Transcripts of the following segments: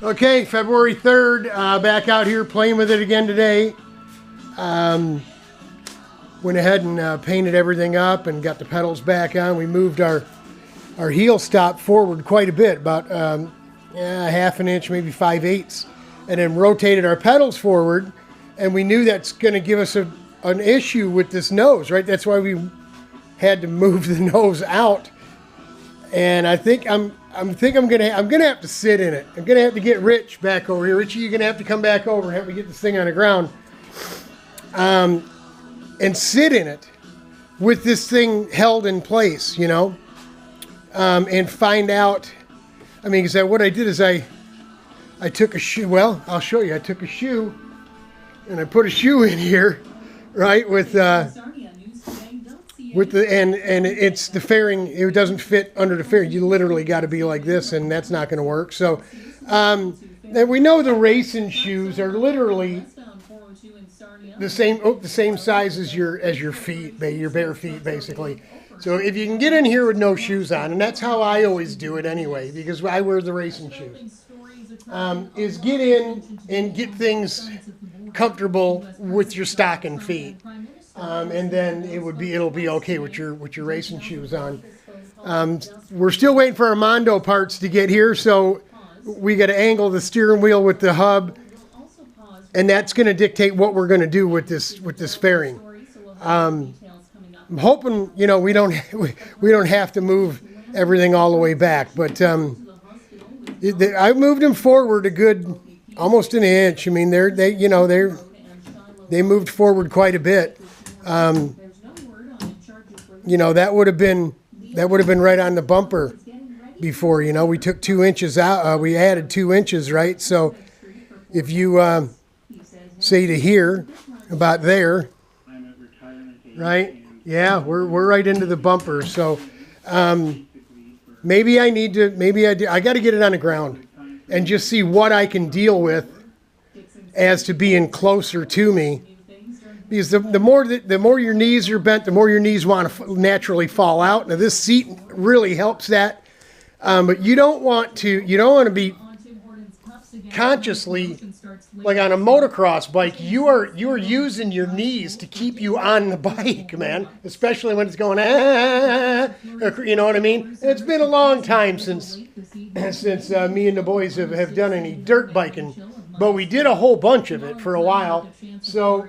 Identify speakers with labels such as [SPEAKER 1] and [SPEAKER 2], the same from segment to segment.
[SPEAKER 1] Okay, February 3rd, back out here playing with it again today. Went ahead and painted everything up and got the pedals back on. We moved our heel stop forward quite a bit, about half an inch, maybe 5/8, and then rotated our pedals forward. And we knew that's going to give us an issue with this nose, right? That's why we had to move the nose out. And I think I'm gonna have to sit in it. I'm gonna have to get Rich back over here. Richie, you're gonna have to come back over and help me get this thing on the ground. And sit in it with this thing held in place, you know, and find out. I mean, because what I did is I took a shoe. Well, I'll show you. I took a shoe and I put a shoe in here, right, with the and it's the fairing. It doesn't fit under the fairing. You literally got to be like this, and that's not going to work. So, and we know the racing shoes are literally the same size as your feet, your bare feet, basically. So if you can get in here with no shoes on, and that's how I always do it anyway, because I wear the racing shoes, is get in and get things comfortable with your stocking feet. And then it'll be okay with your racing shoes on. We're still waiting for our Mondo parts to get here, so we got to angle the steering wheel with the hub, and that's going to dictate what we're going to do with this fairing. I'm hoping we don't have to move everything all the way back, but I moved them forward a good almost an inch. I mean they moved forward quite a bit. That would have been right on the bumper before. We took 2 inches out. We added 2 inches, right? So if you say to here, about there, right? Yeah, we're right into the bumper. So maybe I got to get it on the ground and just see what I can deal with as to being closer to me. Because the more your knees are bent, the more your knees want to naturally fall out. Now this seat really helps that, but you don't want to be consciously, like on a motocross bike. You are using your knees to keep you on the bike, man. Especially when it's going, you know what I mean? And it's been a long time since me and the boys have done any dirt biking, but we did a whole bunch of it for a while. So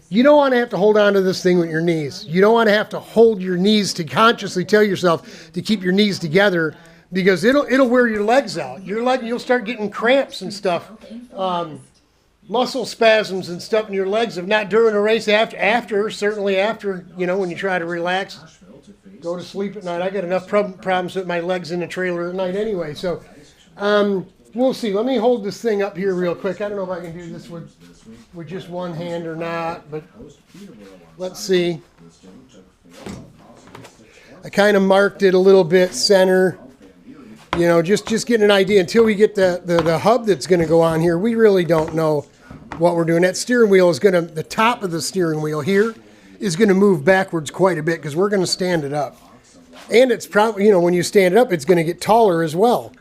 [SPEAKER 1] you don't want to have to hold on to this thing with your knees. You don't want to have to hold your knees to consciously tell yourself to keep your knees together, because it'll wear your legs out. You'll start getting cramps and stuff, muscle spasms and stuff in your legs. If not during a race, certainly after, when you try to relax, go to sleep at night. I got enough problems with my legs in the trailer at night anyway. So we'll see. Let me hold this thing up here real quick. I don't know if I can do this with just one hand or not, but let's see. I kind of marked it a little bit center, just getting an idea. Until we get the hub that's going to go on here, we really don't know what we're doing. That steering wheel is the top of the steering wheel here is going to move backwards quite a bit because we're going to stand it up. And it's probably, when you stand it up, it's going to get taller as well.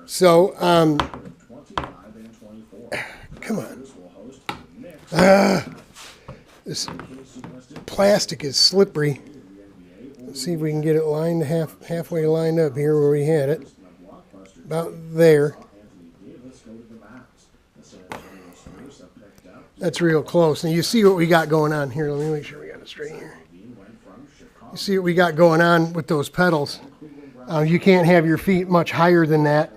[SPEAKER 1] So, come on. This plastic is slippery. Let's see if we can get it lined halfway lined up here where we had it. About there. That's real close. Now you see what we got going on here. Let me make sure we got it straight here. You see what we got going on with those pedals. You can't have your feet much higher than that,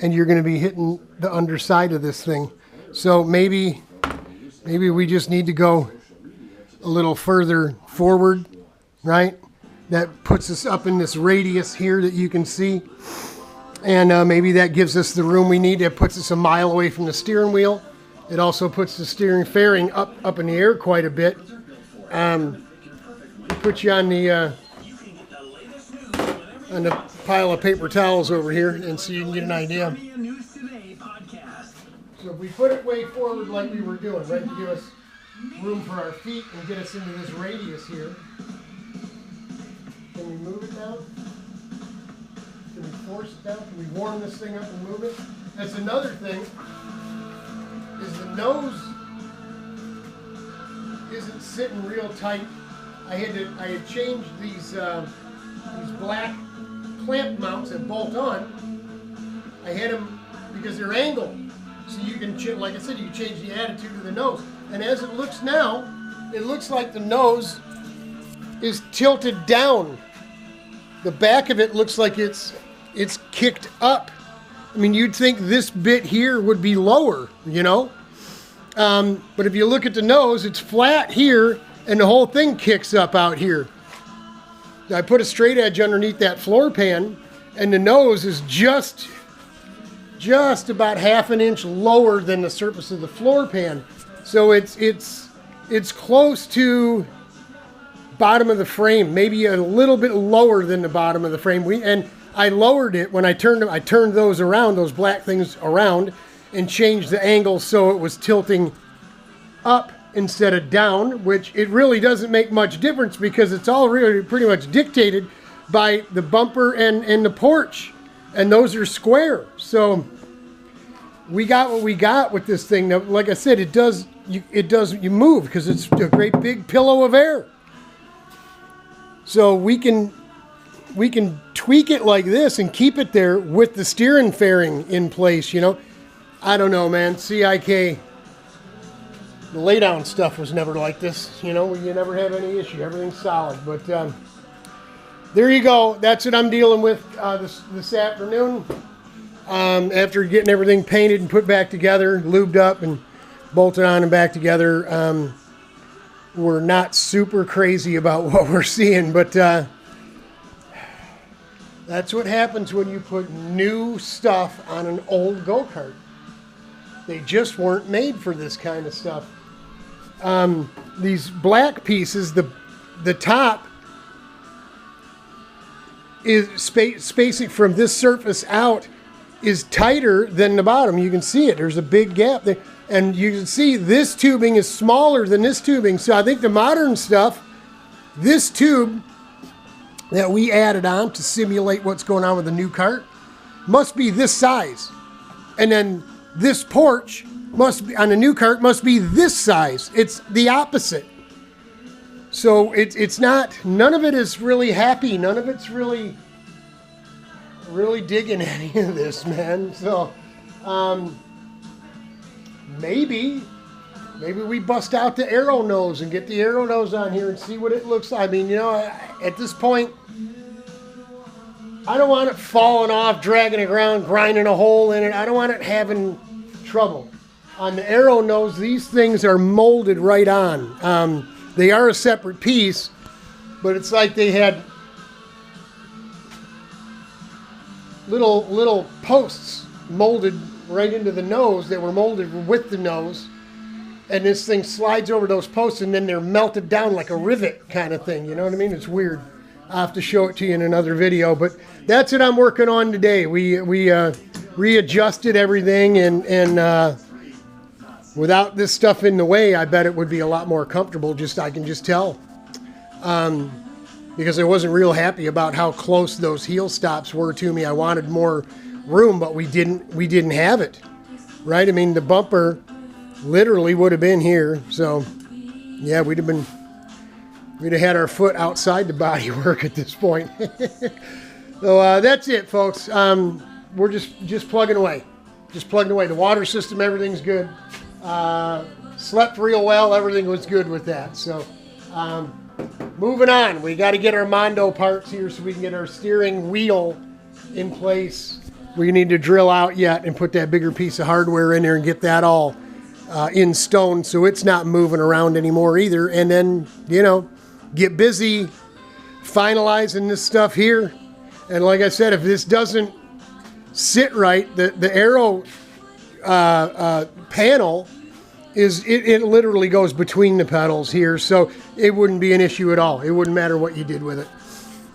[SPEAKER 1] and you're going to be hitting the underside of this thing. So maybe we just need to go a little further forward, right? That puts us up in this radius here that you can see. And maybe that gives us the room we need. It puts us a mile away from the steering wheel. It also puts the steering fairing up in the air quite a bit. Put you on the pile of paper towels over here, and so you can get an idea. So if we put it way forward like we were doing, right, to give us room for our feet and get us into this radius here. Can we move it down? Can we force it down? Can we warm this thing up and move it? That's another thing, is the nose isn't sitting real tight. I had changed these black clamp mounts that bolt on. I had them because they're angled, so you can, like I said, you can change the attitude of the nose. And as it looks now, it looks like the nose is tilted down. The back of it looks like it's kicked up. I mean, you'd think this bit here would be lower, you know? But if you look at the nose, it's flat here, and the whole thing kicks up out here. I put a straight edge underneath that floor pan, and the nose is just about half an inch lower than the surface of the floor pan. So it's close to bottom of the frame, maybe a little bit lower than the bottom of the frame. And I lowered it when I turned them. I turned those around, those black things around, and changed the angle so it was tilting up instead of down, which it really doesn't make much difference because it's all really pretty much dictated by the bumper and the porch, and those are square. So we got what we got with this thing. Now, like I said, you move because it's a great big pillow of air. So we can tweak it like this and keep it there with the steering fairing in place, you know. I don't know, man. CIK, the laydown stuff was never like this, you know. You never have any issue. Everything's solid. But there you go. That's what I'm dealing with this afternoon. After getting everything painted and put back together, lubed up and bolted on and back together. We're not super crazy about what we're seeing, but that's what happens when you put new stuff on an old go-kart. They just weren't made for this kind of stuff. These black pieces, the top is spacing from this surface out is tighter than the bottom. You can see it. There's a big gap there. And you can see this tubing is smaller than this tubing. So I think the modern stuff, this tube that we added on to simulate what's going on with the new cart, must be this size. And then this porch must be, on the new cart, must be this size. It's the opposite. So it's not, none of it is really happy. None of it's really digging any of this, man. So, maybe we bust out the arrow nose and get the arrow nose on here and see what it looks like. I mean, you know, at this point, I don't want it falling off, dragging it around, grinding a hole in it. I don't want it having trouble. On the arrow nose, these things are molded right on. They are a separate piece, but it's like they had little posts molded right into the nose that were molded with the nose, and this thing slides over those posts and then they're melted down like a rivet kind of thing. You know what I mean? It's weird. I'll have to show it to you in another video, but that's what I'm working on today. We readjusted everything, and without this stuff in the way, I bet it would be a lot more comfortable. I can just tell, because I wasn't real happy about how close those heel stops were to me. I wanted more room, but we didn't have it, right? I mean, the bumper literally would have been here. So yeah, we'd have had our foot outside the bodywork at this point. So that's it, folks. We're just plugging away. The water system, everything's good. Slept real well. Everything was good with that. So moving on. We got to get our Mondo parts here so we can get our steering wheel in place. We need to drill out yet and put that bigger piece of hardware in there and get that all in stone so it's not moving around anymore either. And then, you know, get busy finalizing this stuff here. And like I said, if this doesn't sit right, the arrow panel it literally goes between the pedals here, so it wouldn't be an issue at all. It wouldn't matter what you did with it.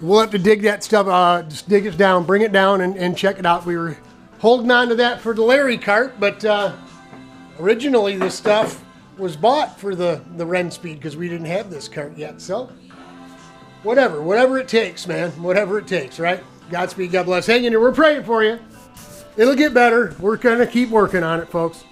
[SPEAKER 1] We'll have to dig that stuff, just dig it down, bring it down, and check it out. We were holding on to that for the Larry cart, but originally this stuff was bought for the Ren Speed because we didn't have this cart yet. So whatever it takes, man. Whatever it takes, right? Godspeed. God bless. Hang in there. We're praying for you. It'll get better. We're going to keep working on it, folks.